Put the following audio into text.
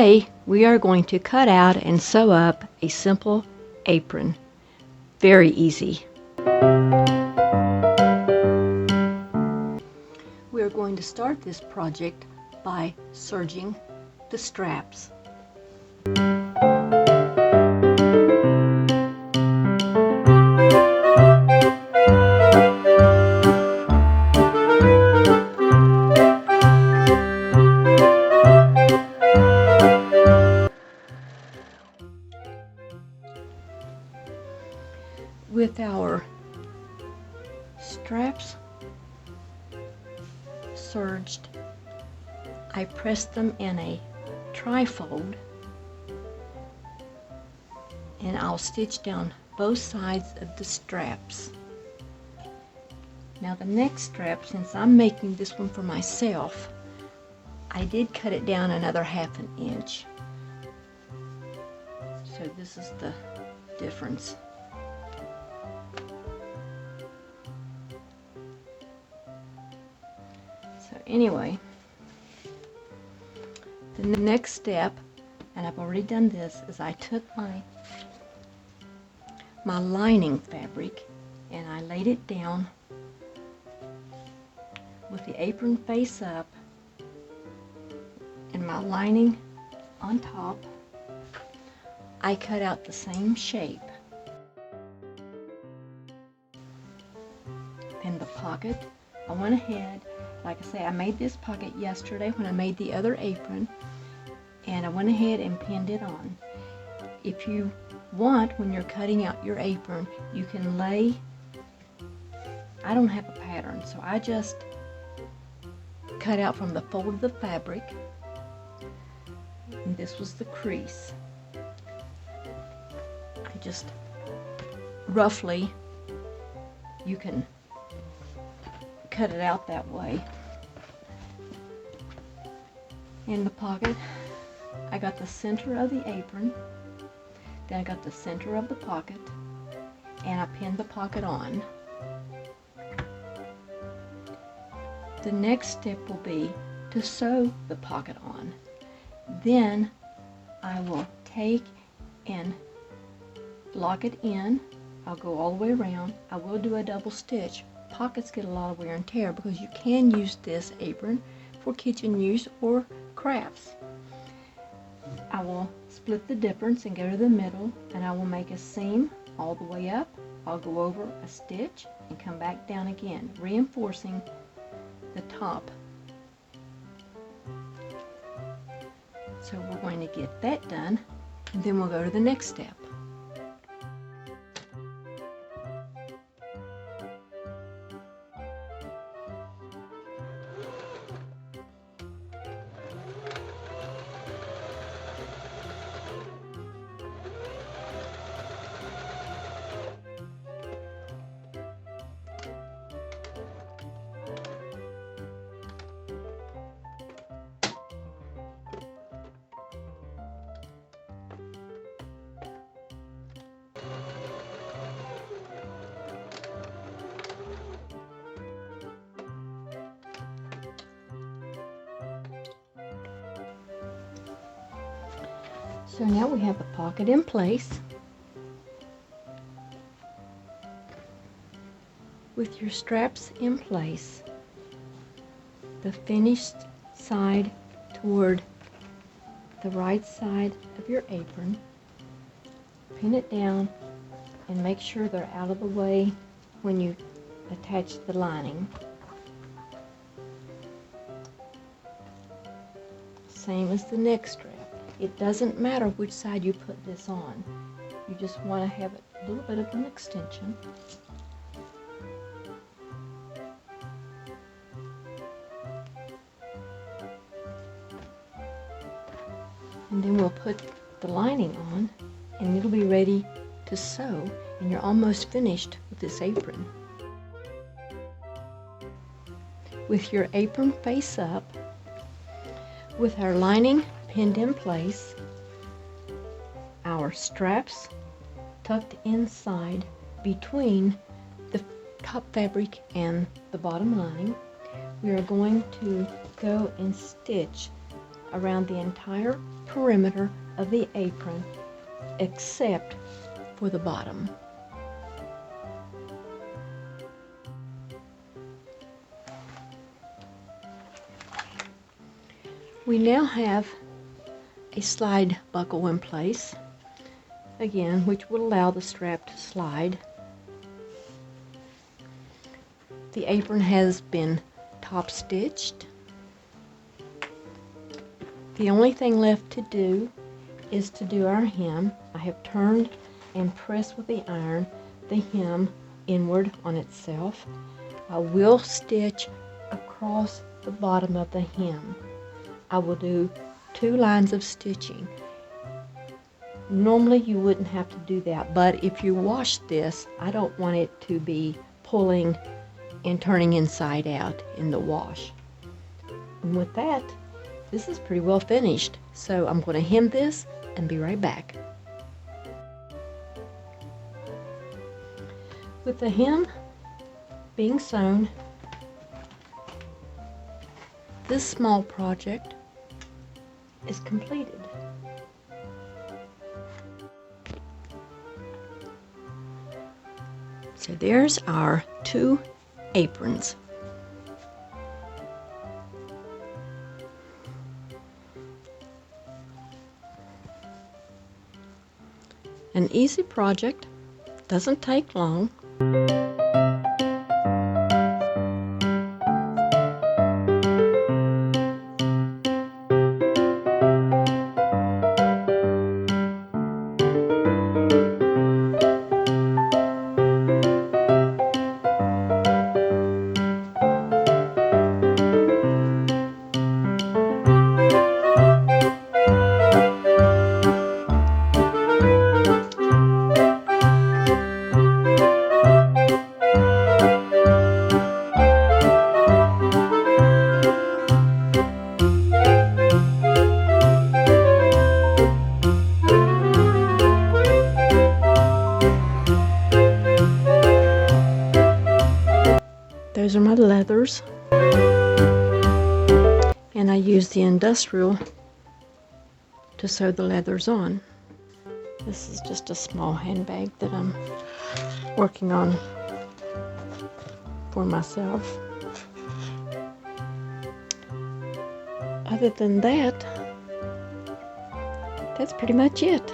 Today we are going to cut out and sew up a simple apron. Very easy. We are going to start this project by serging the straps. With our straps serged, I press them in a trifold and I'll stitch down both sides of the straps. Now the next strap, since I'm making this one for myself, I did cut it down another ½ inch. So this is the difference. So anyway, the next step, and I've already done this, is I took my lining fabric and I laid it down with the apron face up and my lining on top. I cut out the same shape. And the pocket, I went ahead, like I say, I made this pocket yesterday when I made the other apron, and I went ahead and pinned it on. If you want, when you're cutting out your apron, you can lay, I don't have a pattern, so I just cut out from the fold of the fabric, and this was the crease. I just roughly, you can cut it out that way. In the pocket, I got the center of the apron, then I got the center of the pocket, and I pinned the pocket on. The next step will be to sew the pocket on. Then I will take and lock it in. I'll go all the way around. I will do a double stitch. Pockets get a lot of wear and tear because you can use this apron for kitchen use or crafts. I will split the difference and go to the middle, and I will make a seam all the way up. I'll go over a stitch and come back down again, reinforcing the top. So we're going to get that done, and then we'll go to the next step. So now we have the pocket in place. With your straps in place, the finished side toward the right side of your apron, pin it down and make sure they're out of the way when you attach the lining. Same as the next strap. It doesn't matter which side you put this on. You just want to have a little bit of an extension. And then we'll put the lining on and it'll be ready to sew, and you're almost finished with this apron. With your apron face up, with our lining pinned in place, our straps tucked inside between the top fabric and the bottom lining, we are going to go and stitch around the entire perimeter of the apron except for the bottom. We now have a slide buckle in place, again, which will allow the strap to slide. The apron has been top stitched. The only thing left to do is to do our hem. I have turned and pressed with the iron the hem inward on itself. I will stitch across the bottom of the hem. I will do 2 lines of stitching. Normally you wouldn't have to do that, but if you wash this, I don't want it to be pulling and turning inside out in the wash. And with that, this is pretty well finished. So I'm going to hem this and be right back. With the hem being sewn, this small project is completed. So there's our 2 aprons. An easy project, doesn't take long. Those are my leathers, and I use the industrial to sew the leathers on. This is just a small handbag that I'm working on for myself. Other than that, that's pretty much it.